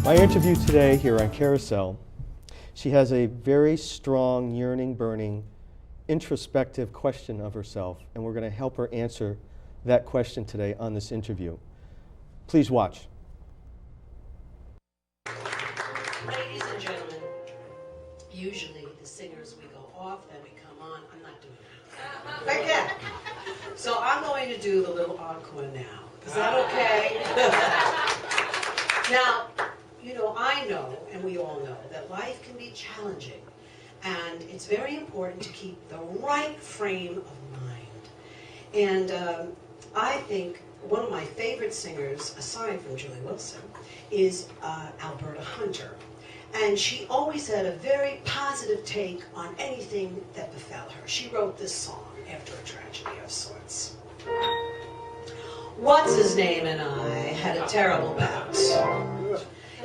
My interview today here on Carousel, she has a very strong, yearning, burning, introspective question of herself, and we're going to help her answer that question today on this interview. Please watch. Ladies and gentlemen, usually the singers, we go off, then we come on. I'm not doing that. Again. So I'm going to do the little encore now. Is that okay? Now, you know, I know, and we all know, that life can be challenging. And it's very important to keep the right frame of mind. And I think one of my favorite singers, aside from Julie Wilson, is Alberta Hunter. And she always had a very positive take on anything that befell her. She wrote this song after a tragedy of sorts. What's-his-name and I had a terrible bout.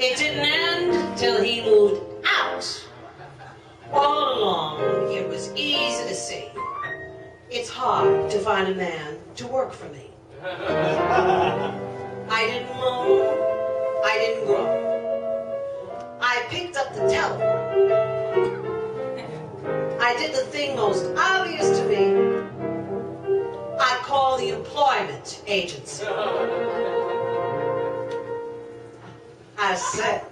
It didn't end till he moved out. All along, it was easy to see. It's hard to find a man to work for me. I didn't moan, I didn't groan. I picked up the telephone. I did the thing most obvious to me. I called the employment agency. I said,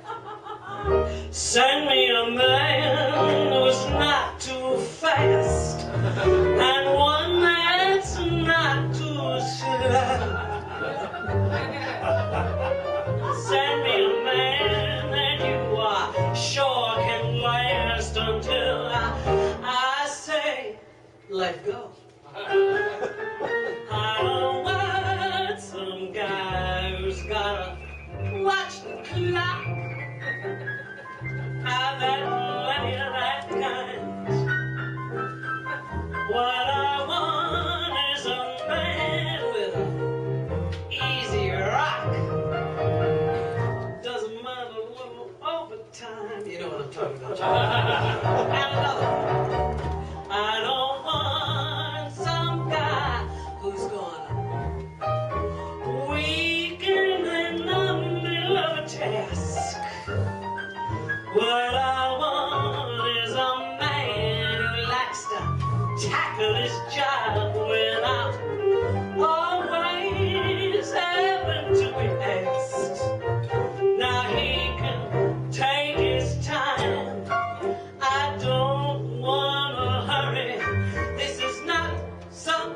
send me a man who's not too fast and one that's not too slow. Send me a man that you are sure can last until I say, let go. I don't want some guy who's gotta watch the clock. I've had plenty of that kind. What I want is a man with an easy rock. Doesn't mind a little overtime. You know what I'm talking about. And another one. I don't want some guy who's gonna weaken in the middle of a task. What I want is a man who likes to tackle his job without always having to be asked. Now he can take his time. I don't want to hurry. This is not some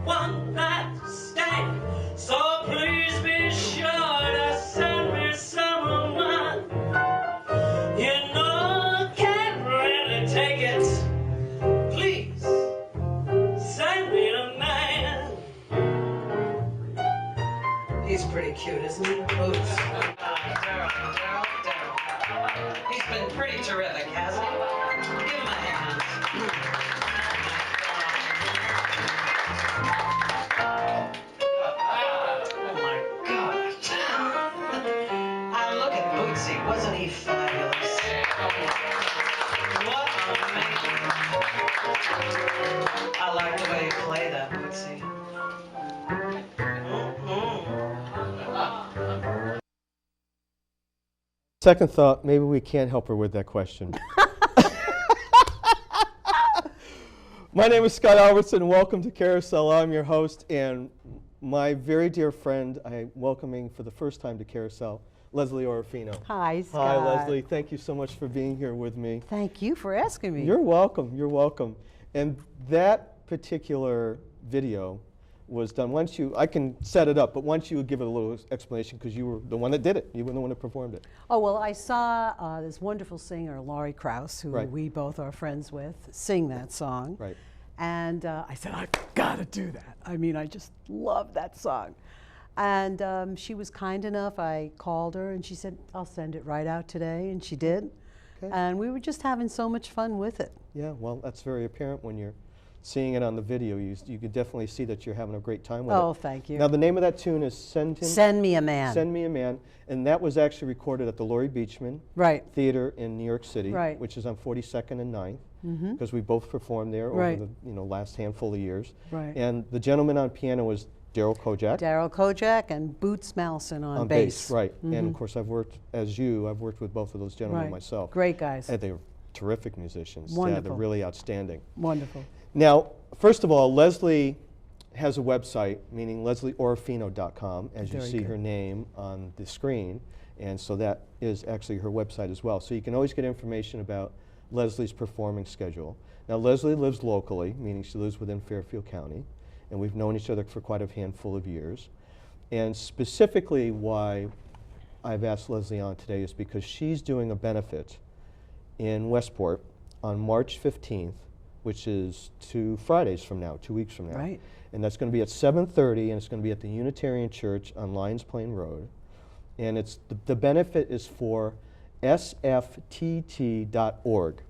one-night stand. So please be sure to send me someone. You know I can't really take it. Please, send me a man. He's pretty cute, isn't he? Oops. Daryl. He's been pretty terrific, hasn't he? Give him a hand. Oh my God. Look at Bootsy. Wasn't he fabulous? What a man. I like the way you play that, Bootsy. Second thought, maybe we can't help her with that question. My name is Scott Albertson. Welcome to Carousel. I'm your host, and my very dear friend, I'm welcoming for the first time to Carousel, Leslie Orofino. Hi, Scott. Hi, Leslie. Thank you so much for being here with me. Thank you for asking me. You're welcome. You're welcome. And that particular video was done. Once you, I can set it up, but once you give it a little explanation, because you were the one that did it. You were the one that performed it. Oh, well, I saw this wonderful singer, Laurie Krause, who we both are friends with, sing that song. Right. And I said, I've got to do that. I mean, I just love that song. And she was kind enough. I called her, and she said, I'll send it right out today. And she did. Okay. And we were just having so much fun with it. Yeah, well, that's very apparent when you're seeing it on the video. You could definitely see that you're having a great time with it. Oh, thank you. Now, the name of that tune is Send Me a Man. Send Me a Man. And that was actually recorded at the Laurie Beachman Theater in New York City, which is on 42nd and 9th. Because we both performed there over the last handful of years. And the gentleman on piano was Daryl Kojak. Daryl Kojak and Boots Malson on bass. Right. And of course, I've worked with both of those gentlemen Right. myself. Great guys. And they're terrific musicians. Yeah, Wonderful. they're really outstanding. Wonderful. Now, first of all, Leslie has a website, meaning leslieorofino.com, as you Very see good. her name on the screen. And so that is actually her website as well. So you can always get information about Leslie's performing schedule. Now, Leslie lives locally, meaning she lives within Fairfield County, and we've known each other for quite a handful of years. And specifically why I've asked Leslie on today is because she's doing a benefit in Westport on March 15th, which is 2 Fridays from now, 2 weeks from now. Right. And that's going to be at 7:30, and it's going to be at the Unitarian Church on Lions Plain Road. And it's the benefit is for SFTT.org.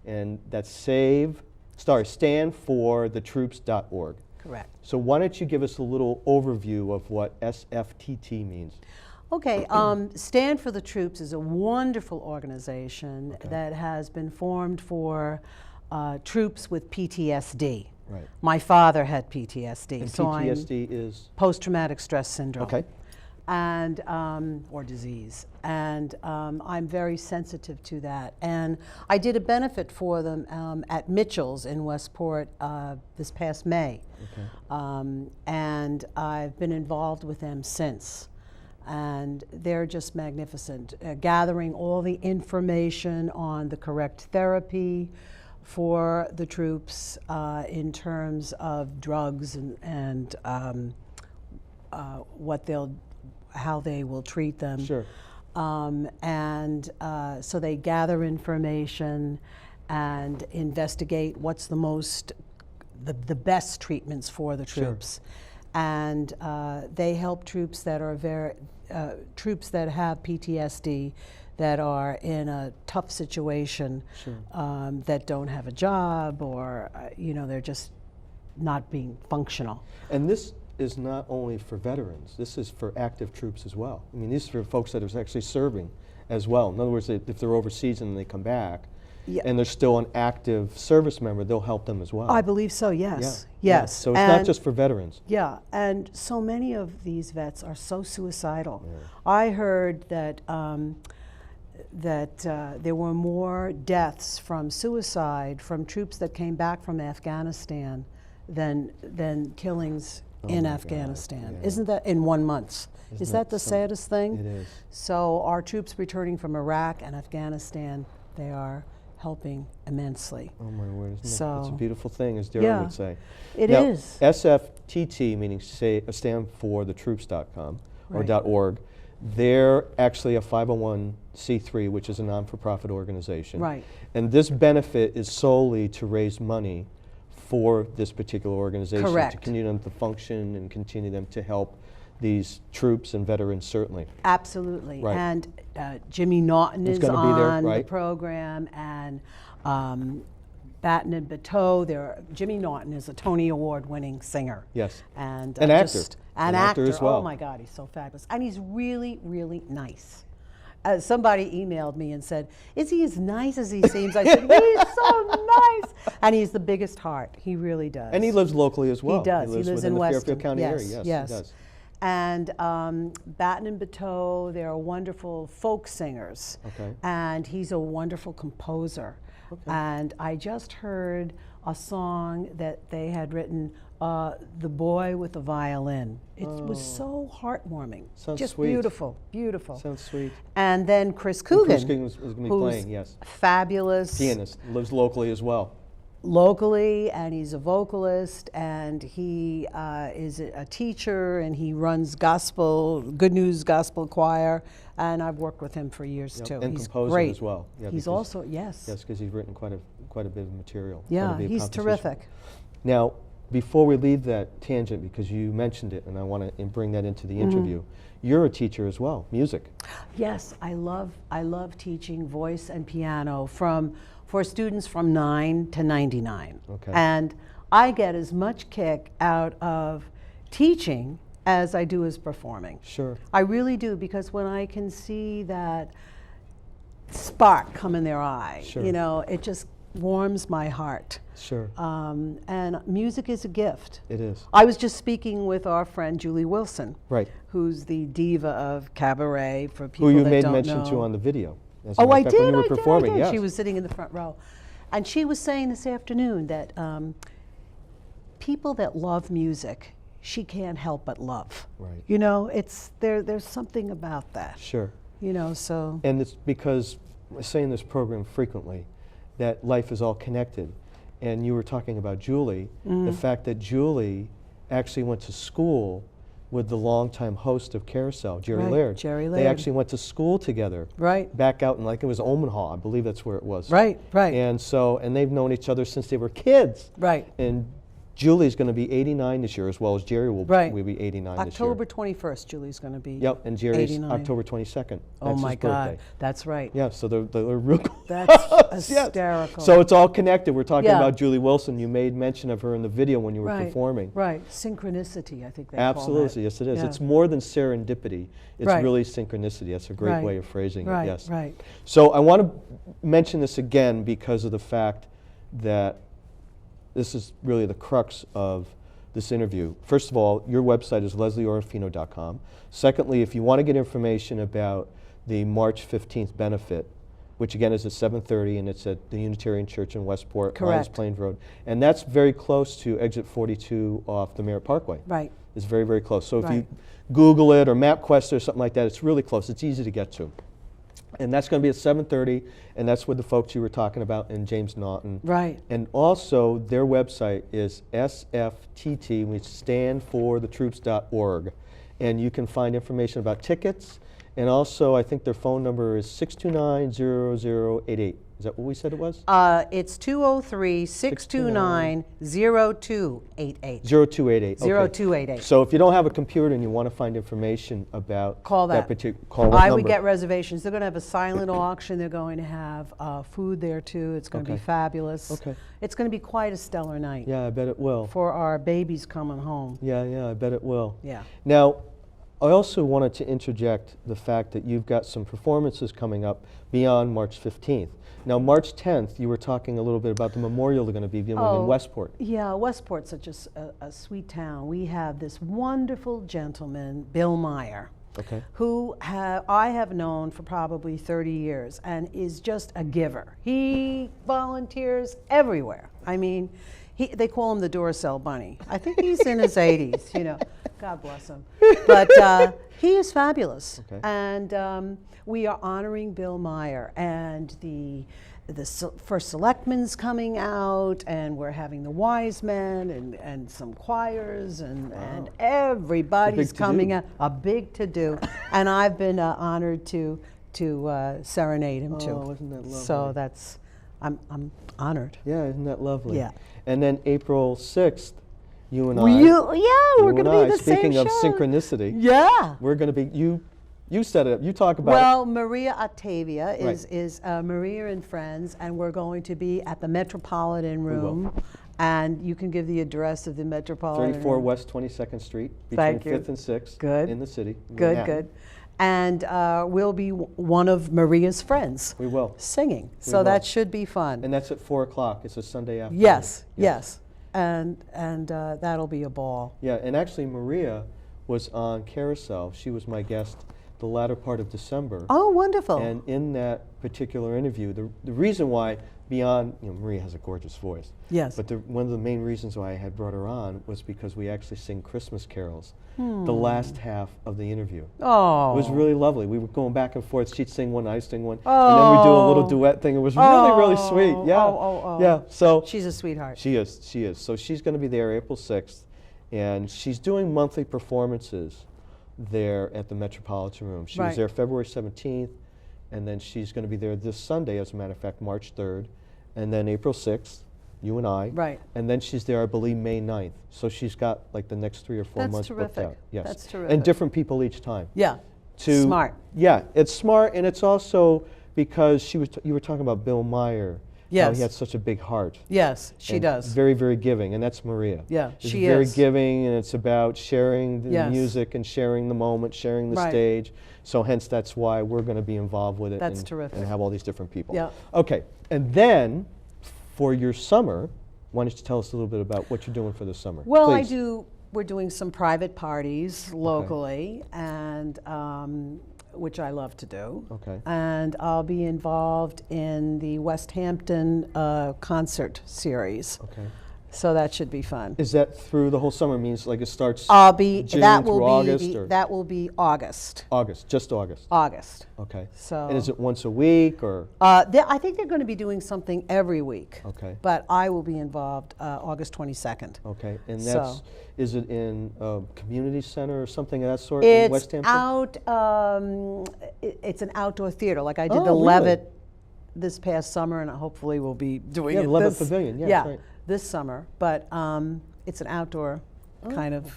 And that's stand for thetroops.org. Correct. So why don't you give us a little overview of what SFTT means? Okay, Stand for the Troops is a wonderful organization that has been formed for troops with PTSD. Right. My father had PTSD, And so PTSD is? post-traumatic stress syndrome. Okay. And or disease, and I'm very sensitive to that. And I did a benefit for them at Mitchell's in Westport this past May, and I've been involved with them since. And they're just magnificent, gathering all the information on the correct therapy for the troops in terms of drugs and how they will treat them. Sure. So they gather information and investigate what's the best treatments for the troops. And they help troops that are troops that have PTSD, that are in a tough situation, that don't have a job, or they're just not being functional. And this is not only for veterans, this is for active troops as well. I mean, these are for folks that are actually serving as well. In other words, if they're overseas and they come back, and they're still an active service member, they'll help them as well. I believe so, yes. Yeah. Yes. So it's not just for veterans. Yeah, and so many of these vets are so suicidal. I heard that there were more deaths from suicide from troops that came back from Afghanistan than killings in Afghanistan. Isn't that in 1 month? Is that the saddest thing? It is. So our troops returning from Iraq and Afghanistan, they are helping immensely. Oh my word, isn't So, it's a beautiful thing, as Darren would say. It now, is. SFTT, meaning stand for thetroops.com or .org, they're actually a 501c3, which is a non-for-profit organization. Right. And this benefit is solely to raise money for this particular organization, Correct. to continue them to function and continue them to help these troops and veterans, certainly. Absolutely. Right. And Jimmy Naughton is gonna be there, on the right? program, and Batten and Bateau. Jimmy Naughton is a Tony Award-winning singer. Yes. And An actor. An actor as well. Oh my God, he's so fabulous. And he's really, really nice. Somebody emailed me and said, "Is he as nice as he seems?" I said, "He's so nice." And he's the biggest heart. He really does. And he lives locally as well. He does. He lives within in the Weston. Fairfield County area. Yes, Yes, he does. And Batten and Bateau, they're wonderful folk singers. Okay. And he's a wonderful composer. Okay. And I just heard a song that they had written, The Boy with the Violin. It was so heartwarming. Sounds just sweet. beautiful, beautiful. Sounds sweet. And then Chris Coogan, Chris Coogan is going to be who's playing, yes. fabulous. Pianist, lives locally as well. Locally, and he's a vocalist, and he is a teacher, and he runs Good News Gospel Choir, and I've worked with him for years too. And he's composer great as well. Yeah, he's because- also yes. Yes, because he's written quite a bit of material. quite a Yeah, bit of he's composition. terrific. Now, before we leave that tangent, because you mentioned it, and I want to bring that into the interview, you're a teacher as well, music. Yes, I love teaching voice and piano for students from 9 to 99. Okay. And I get as much kick out of teaching as I do as performing. Sure. I really do, because when I can see that spark come in their eye, Sure. it just warms my heart. Sure. And music is a gift. It is. I was just speaking with our friend Julie Wilson, Right. who's the diva of cabaret for people Who you that made don't mention know. to on the video. As a Oh, matter I of fact, when did. you were I performing. did. Yes. She was sitting in the front row, and she was saying this afternoon that people that love music, she can't help but love. Right. You know, it's there's something about that. Sure. You know, so And it's because I say in this program frequently that life is all connected. And you were talking about Julie, the fact that Julie actually went to school with the longtime host of Carousel, Jerry Right, Laird. Jerry They Laird. actually went to school together. Right. Back out in, like, it was Omaha, I believe that's where it was. Right, right. And so, and they've known each other since they were kids. Right. And Julie's going to be 89 this year, as well as Jerry will Right. be 89 October this year. 21st, Julie's going to be. Yep, and Jerry's 89. October 22nd. Oh That's my his God, birthday. that's right. Yeah, so they're real close. That's Yes. hysterical. So it's all connected. We're talking Yeah. about Julie Wilson. You made mention of her in the video when you were Right, performing. Right, synchronicity, I think they Absolutely, call that. yes it is. Yeah. It's more than serendipity. It's Right. really synchronicity. That's a great Right. way of phrasing Right, it, yes. right. So I want to mention this again because of the fact that this is really the crux of this interview. First of all, your website is leslieorofino.com. Secondly, if you want to get information about the March 15th benefit, which again is at 7:30 and it's at the Unitarian Church in Westport, Lions Correct. Plains Road. And that's very close to exit 42 off the Merritt Parkway. Right. It's very, very close. So if you Right. Google it or MapQuest or something like that, it's really close. It's easy to get to. And that's going to be at 7:30, and that's with the folks you were talking about in James Naughton. Right. And also, their website is SFTT, which stands for thetroops.org. And you can find information about tickets, and also I think their phone number is 629-0088. Is that what we said it was? It's 203-629-0288. 0288. Okay. 0288. So if you don't have a computer and you want to find information about Call that. particular, call that I number. would get reservations. They're going to have a silent auction. They're going to have food there too. It's going to be Okay. fabulous. Okay. It's going to be quite a stellar night Yeah, I bet it will. for our babies coming home. Yeah, I bet it will. Yeah. Now, I also wanted to interject the fact that you've got some performances coming up beyond March 15th. Now, March 10th, you were talking a little bit about the memorial they're going to be doing in Westport. Yeah, Westport's such a sweet town. We have this wonderful gentleman, Bill Meyer, Okay. who I have known for probably 30 years and is just a giver. He volunteers everywhere. I mean, they call him the Carousel Bunny. I think he's in his 80s, you know. God bless him. But he is fabulous. Okay. And we are honoring Bill Meyer, and the first selectman's coming out, and we're having the wise men and some choirs, and everybody's to-do. coming out. A big to-do. And I've been honored to serenade him too. Oh, isn't that lovely? So I'm honored. Yeah, isn't that lovely? Yeah. And then April 6th, you and We're I. going to be the same Speaking of show. synchronicity, Yeah. we're going to be, you set it up. You talk about Well, Maria Octavia Right. is Maria and Friends, and we're going to be at the Metropolitan will. Room. And you can give the address of the Metropolitan 34 Room. West 22nd Street, between Thank you. 5th and 6th Good. in the city. Good, Manhattan. good. And we'll be one of Maria's friends We will. singing. We So will. that should be fun. And that's at 4 o'clock. It's a Sunday afternoon. Yes, yes. And that'll be a ball. Yeah, and actually Maria was on Carousel. She was my guest the latter part of December. Oh, wonderful. And in that particular interview, the reason why, beyond, Maria has a gorgeous voice. Yes. But one of the main reasons why I had brought her on was because we actually sing Christmas carols the last half of the interview. Oh. It was really lovely. We were going back and forth. She'd sing one, I'd sing one. And then we'd do a little Oh. duet thing. It was really, really sweet. Yeah. Oh. Yeah. So She's a sweetheart. she is. So she's going to be there April 6th. And she's doing monthly performances there at the Metropolitan Room. She Right. was there February 17th, and then she's going to be there this Sunday, as a matter of fact, March 3rd, and then April 6th, you and I. Right. And then she's there, I believe, May 9th. So she's got like the next 3 or 4 That's months terrific. booked out. Yes. That's terrific. And different people each time. Yeah. To, Smart. Yeah, it's smart, and it's also because you were talking about Bill Meyer. How Yes. he had such a big heart. Yes, she And does. Very, very giving, and that's Maria. Yeah, She's she very is. giving, and it's about sharing the Yes. music and sharing the moment, sharing the Right. stage. So hence, that's why we're going to be involved with it. That's and, terrific. And have all these different people. Yeah. Okay, and then for your summer, why don't you tell us a little bit about what you're doing for the summer? Well, Please. we're doing some private parties locally, and which I love to do. Okay. And I'll be involved in the West Hampton concert series. Okay. So that should be fun. Is that through the whole summer? Means like it starts June that will through be August, or that will be August. August, just August. August. Okay. So. And is it once a week or? I think they're going to be doing something every week. Okay. But I will be involved August 22nd. Okay. And So. that's, is it in a community center or something of that sort in West It's Hampton? out. It's an outdoor theater. Like I did the Oh, really? Levitt this past summer, and hopefully we'll be doing Yeah, it Levitt this, Pavilion, yeah, that's right. this summer. But it's an outdoor kind of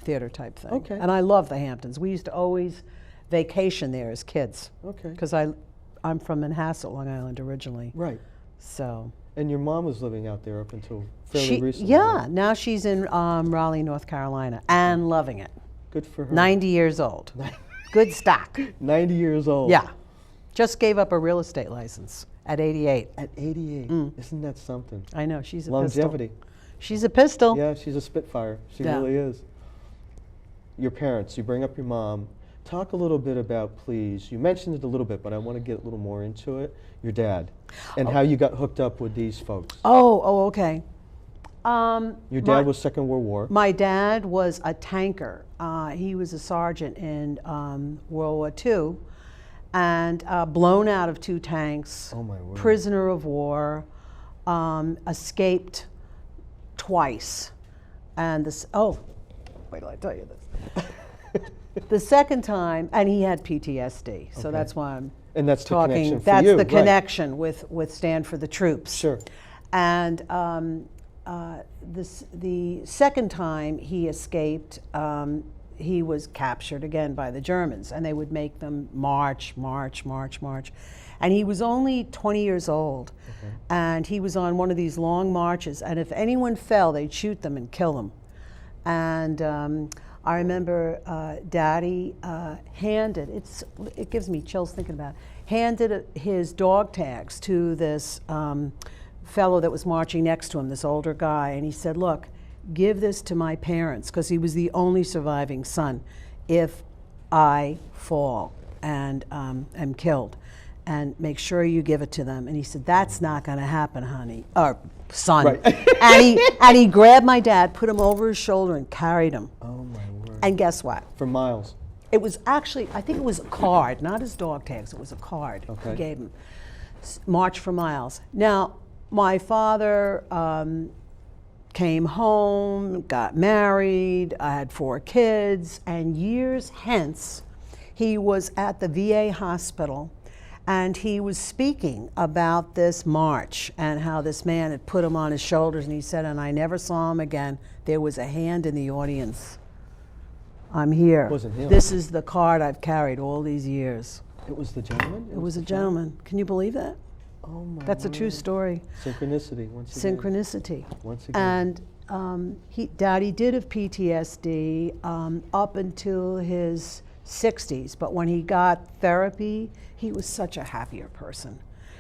theater type thing. Okay. And I love the Hamptons. We used to always vacation there as kids. Okay. Because I'm from Manhasset, Long Island originally. Right. So. And your mom was living out there up until fairly recently. Yeah, right? now she's in Raleigh, North Carolina, and loving it. Good for her. 90 years old. Good stock. 90 years old. Yeah. Just gave up a real estate license at 88. At 88. Isn't that something? I know, she's a Longevity. pistol. She's a pistol. Yeah, she's a spitfire. She Yeah. really is. Your parents, you bring up your mom. Talk a little bit about, please, you mentioned it a little bit, but I want to get a little more into it. Your dad, and how you got hooked up with these folks. Okay. Your dad was Second World War. My dad was a tanker. He was a sergeant in World War II, and blown out of 2 tanks. Oh my word. Prisoner of war, escaped twice, and this. Oh, wait till I tell you this. The second time, and he had P.T.S.D. So Okay. that's why I'm And that's the talking. connection for That's you, the right. connection with Stand for the Troops. Sure. And the second time he escaped, he was captured again by the Germans, and they would make them march. And he was only 20 years old, and he was on one of these long marches, and if anyone fell, they'd shoot them and kill them. And I remember Daddy handed, it gives me chills thinking about it, handed his dog tags to this fellow that was marching next to him, this older guy, and he said, look, give this to my parents, because he was the only surviving son, if I fall and am killed, and make sure you give it to them. And he said, that's not going to happen, honey, or son. Right. and he grabbed my dad, put him over his shoulder, and carried him. Oh my word. And guess what? For miles. It was actually, I think it was a card, not his dog tags, it was a card Okay. he gave him. March for miles. Now, my father came home, got married, I had 4 kids, and years hence, he was at the VA hospital, and he was speaking about this march and how this man had put him on his shoulders, and he said, and I never saw him again. There was a hand in the audience. I'm here. It wasn't him. This is the card I've carried all these years. It was the gentleman? It was a gentleman. Can you believe that? Oh my That's a true word. story. Synchronicity, once again. Synchronicity. Once again. And Daddy did have PTSD up until his 60s, but when he got therapy, he was such a happier person.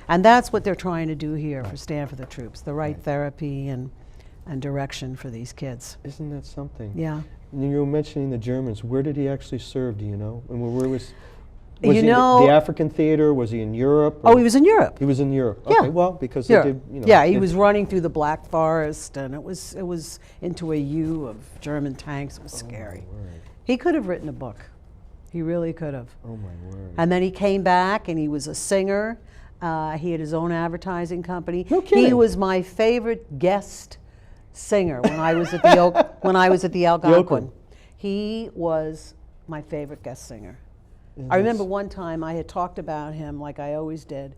And that's what they're trying to do here for Stand for the Troops, the right therapy and direction for these kids. Isn't that something? Yeah. And you were mentioning the Germans. Where did he actually serve, do you know? And where was You he know- the African theater? Was he in Europe? Oh, or- he was in Europe. He was in Europe. Yeah. Okay, well, because Yeah. they did, you know. Yeah, he it- was running through the Black Forest, and it was into a U of German tanks. It was scary. Oh, my word. He could have written a book. He really could have. Oh, my word. And then he came back, and he was a singer. He had his own advertising company. No He kidding. was my favorite guest singer when I was at the when I was at the Algonquin. He was my favorite guest singer. I remember one time I had talked about him like I always did,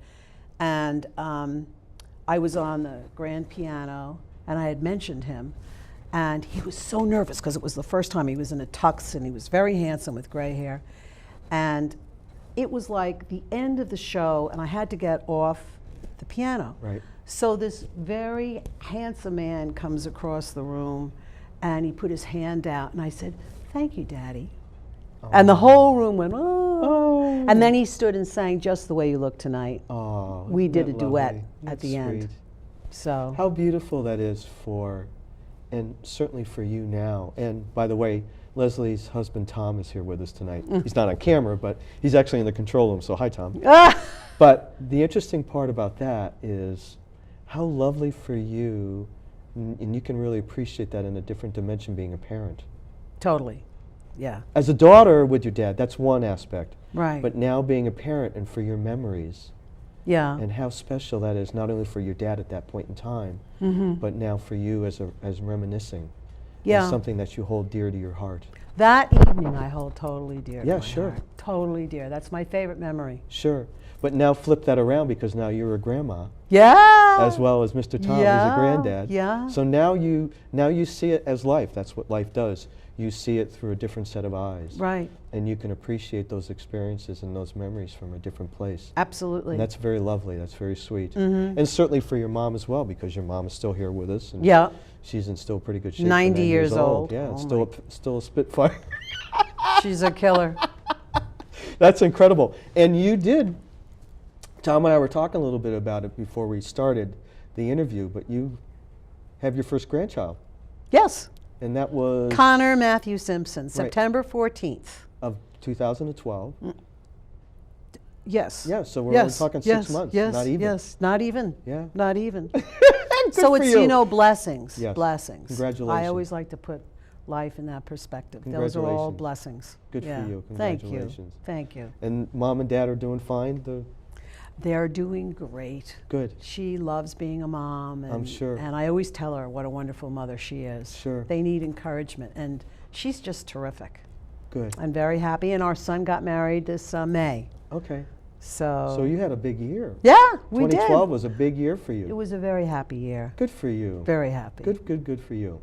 and I was on the grand piano, and I had mentioned him, and he was so nervous because it was the first time he was in a tux, and he was very handsome with gray hair, and it was like the end of the show, and I had to get off the piano. Right. So this very handsome man comes across the room, and he put his hand out, and I said, "Thank you, Daddy." And the whole room went, oh. And then he stood and sang Just the Way You Look Tonight. Oh, We isn't did that a duet lovely? at That's the end. sweet. So How beautiful that is for, and certainly for you now. And by the way, Leslie's husband Tom is here with us tonight. He's not on camera, but he's actually in the control room, so hi Tom. But the interesting part about that is how lovely for you, and you can really appreciate that in a different dimension being a parent. totally, yeah, As a daughter with your dad, that's one aspect. right, But now being a parent and for your memories, yeah, and how special that is, not only for your dad at that point in time, but now for you as reminiscing. yeah. As something that you hold dear to your heart. That evening I hold totally dear. Yeah, to my sure. heart. Totally dear. That's my favorite memory. Sure. But now flip that around, because now you're a grandma, Yeah. as well as Mr. Tom, who's Yeah, a granddad. yeah. So now you see it as life. That's what life does. You see it through a different set of eyes. Right. And you can appreciate those experiences and those memories from a different place. Absolutely. And that's very lovely. That's very sweet. And certainly for your mom as well, because your mom is still here with us. And Yeah. she's in still pretty good shape. 90 for 9 years old. Yeah, Oh still a Spitfire. She's a killer. That's incredible. And you did, Tom and I were talking a little bit about it before we started the interview, but you have your first grandchild. Yes. And that was Connor Matthew Simpson, September 14th. of 2012. Yes. Yeah, so we're yes. only talking yes. 6 months, Yes. not even. Yes. Not even. Yeah. Not even. Good So for it's, you. blessings. Yes. Blessings. Congratulations. I always like to put life in that perspective. Those are all Congratulations. blessings. Good for Yeah. you. Thank you. Congratulations. Thank you. And mom and dad are doing fine? They're doing great. Good. She loves being a mom. And, I'm sure. And I always tell her what a wonderful mother she is. Sure. They need encouragement. And she's just terrific. Good. I'm very happy. And our son got married this May. Okay. So, So you had a big year. yeah, we did. 2012 was a big year for you. It was a very happy year. Good for you. Very happy. Good for you.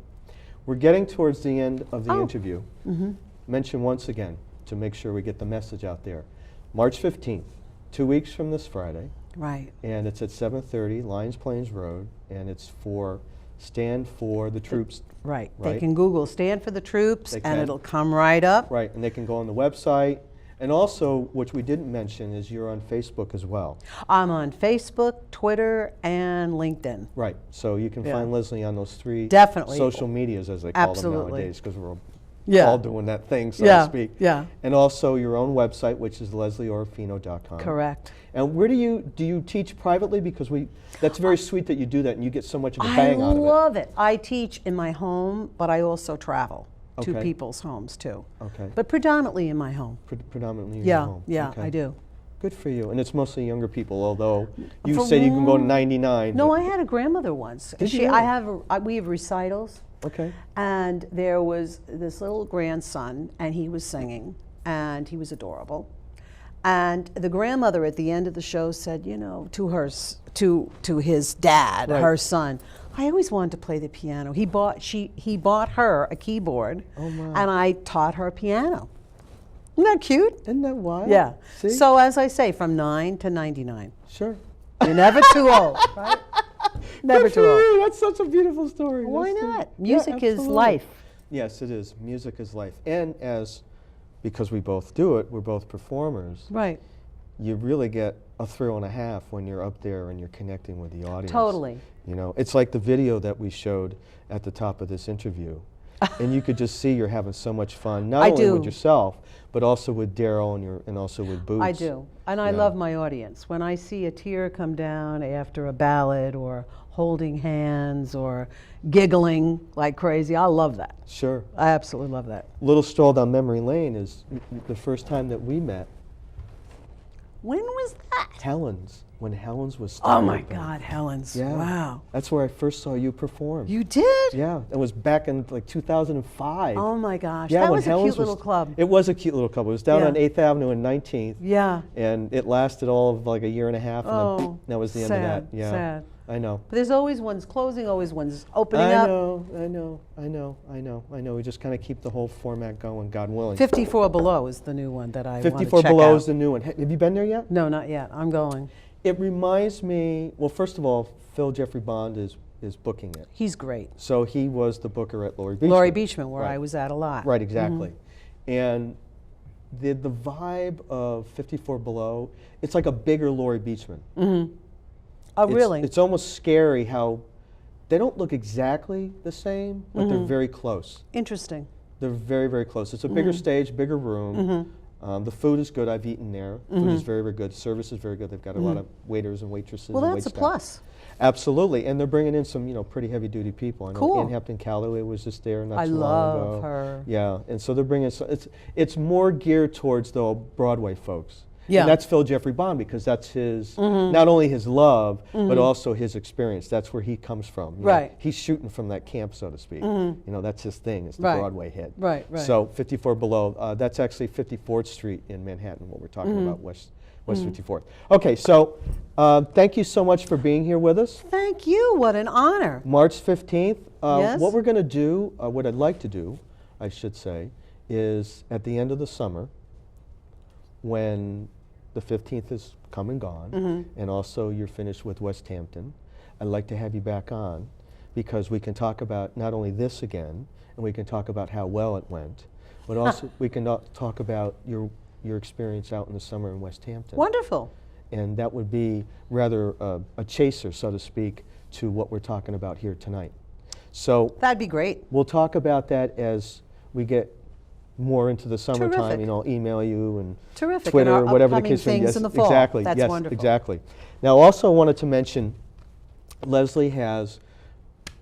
We're getting towards the end of the Oh. interview. Mention once again, to make sure we get the message out there. March 15th, 2 weeks from this Friday, Right. and it's at 7:30 Lions Plains Road, and it's for Stand for the Troops. Right. Right. They can Google Stand for the Troops, They and can. it'll come right up. Right, and they can go on the website. And also, which we didn't mention, is you're on Facebook as well. I'm on Facebook, Twitter, and LinkedIn. Right, so you can Yeah. find Leslie on those three Definitely. social medias, as they call Absolutely. them nowadays, because we're Yeah. all doing that thing, so Yeah, to speak. yeah. And also your own website, which is leslieorofino.com. Correct. And where do you teach privately? Because that's very sweet that you do that, and you get so much of a I bang out of it. love it. I teach in my home, but I also travel to Okay. people's homes too. Okay. But predominantly in my home. Predominantly in Yeah, your home. yeah, Okay. I do. Good for you. And it's mostly younger people, although you For say you can go to one- 99. No, but- I had a grandmother once. Did you I really? have. We have recitals. Okay. And there was this little grandson, and he was singing, and he was adorable. And the grandmother at the end of the show said, to his dad, Right. her son, I always wanted to play the piano. He bought her a keyboard, Oh, my. and I taught her piano. Isn't that cute? Isn't that wild? Yeah. See? So as I say, from 9 to 99. Sure. You're never too old, right? Never Good too for old. you. That's such a beautiful story. Why That's not? yeah, Music is absolutely. life. Yes, it is. Music is life. And because we both do it, we're both performers, Right. you really get a thrill and a half when you're up there and you're connecting with the audience. Totally. It's like the video that we showed at the top of this interview. And you could just see you're having so much fun, not I only with do. yourself, but also with Daryl and also with Boots. I do. And I Yeah. love my audience. When I see a tear come down after a ballad or holding hands or giggling like crazy, I love that. Sure. I absolutely love that. Little stroll down memory lane is the first time that we met. When was that? Helen's, when Helen's was Oh my starting. God, Helen's. Yeah. Wow. That's where I first saw you perform. You did? Yeah, it was back in like 2005. Oh my gosh. Yeah, that when was a Helen's cute little club. It was a cute little club. It was down Yeah. on 8th Avenue and 19th. Yeah. And it lasted all of like a year and a half, and then Oh, that was the sad, end of that. Yeah, sad. I know. But there's always ones closing, always ones opening I up. know. We just kind of keep the whole format going, God willing. 54 Below is the new one that I want to 54 check Below out. is the new one. Have you been there yet? No, not yet. I'm going. It reminds me, well, first of all, Phil Jeffrey Bond is booking it. He's great. So he was the booker at Laurie Beachman. Laurie Beachman, where Right. I was at a lot. Right, exactly. And the vibe of 54 Below, it's like a bigger Laurie Beachman. Oh, really? It's almost scary how they don't look exactly the same, but they're very close. Interesting. They're very, very close. It's a bigger stage, bigger room. The food is good. I've eaten there. Food is very, very good. Service is very good. They've got a lot of waiters and waitresses. Well, and that's a waitstaff. plus. Absolutely, and they're bringing in some, pretty heavy-duty people. I know Cool. Ann Hampton Calloway was just there not I too long love ago. her. Yeah, and so they're bringing. It's more geared towards the Broadway folks. Yeah. And that's Phil Jeffrey Bond because that's his not only his love but also his experience. That's where he comes from. you know. Right. He's shooting from that camp, so to speak. That's his thing. It's the Right. Broadway hit. Right, right. So 54 Below. That's actually 54th Street in Manhattan. What we're talking about, West 54th. Okay, so thank you so much for being here with us. Thank you. What an honor. March 15th. Yes. What we're going to do, what I'd like to do, I should say, is at the end of the summer, when the 15th is come and gone, and also you're finished with West Hampton, I'd like to have you back on because we can talk about not only this again, and we can talk about how well it went, but also we can talk about your experience out in the summer in West Hampton. Wonderful. And that would be rather a chaser, so to speak, to what we're talking about here tonight. So That'd be great. we'll talk about that as we get more into the summertime. Terrific. I'll email you and Terrific. Twitter, And our whatever the upcoming case may be. things Yes, in the fall. exactly. That's yes, wonderful. exactly. Now, also wanted to mention, Leslie has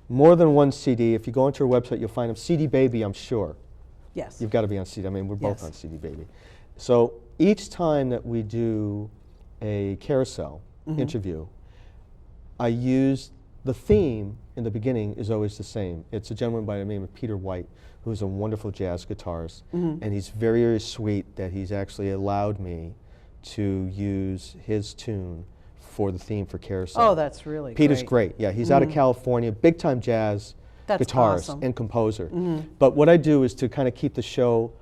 more than one CD. If you go onto her website, you'll find them. CD Baby, I'm sure. Yes. You've got to be on CD. I mean, we're both Yes. on CD Baby. So each time that we do a carousel interview, I use the theme in the beginning is always the same. It's a gentleman by the name of Peter White, who's a wonderful jazz guitarist, and he's very, very sweet that he's actually allowed me to use his tune for the theme for Carousel. Oh, that's really Peter's great. Yeah, he's out of California, big-time jazz That's guitarist awesome. and composer. But what I do is to kind of keep the show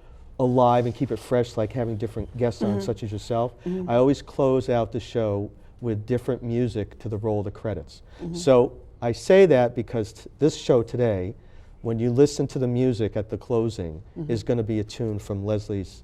alive and keep it fresh, like having different guests on, such as yourself. I always close out the show with different music to the roll of the credits. So I say that because this show today, when you listen to the music at the closing, is going to be a tune from Leslie's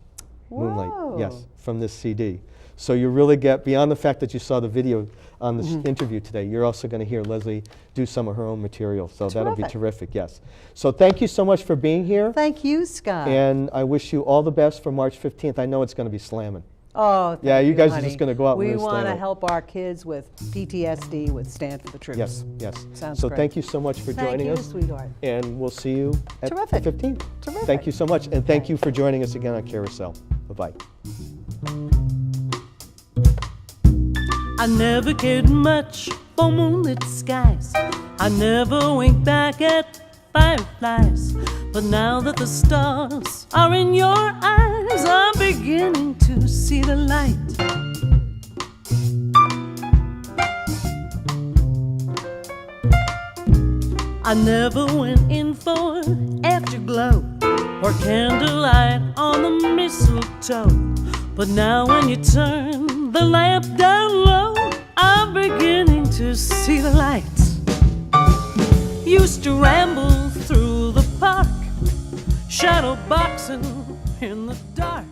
Moonlight. Whoa. Yes, from this CD. So you really get, beyond the fact that you saw the video on this interview today, you're also going to hear Leslie do some of her own material. So that'll be terrific, yes. So thank you so much for being here. Thank you, Scott. And I wish you all the best for March 15th. I know it's going to be slamming. Oh, thank Yeah, you guys are honey. just gonna go out and We really want to slam it. help our kids with P.T.S.D. with Stand for the Truth. Yes, yes. Sounds so great. thank you so much for joining Thank you, us. sweetheart. And we'll see you at Terrific. the 15th. Terrific. Thank you so much. And thank you for joining us again on Carousel. Bye-bye. I never cared much for moonlit skies. I never winked back at fireflies. But now that the stars are in your eyes, I'm beginning to see the light. I never went in for afterglow or candlelight on the mistletoe. But now when you turn the lamp down low, I'm beginning to see the lights. Used to ramble through the park, shadow boxing in the dark.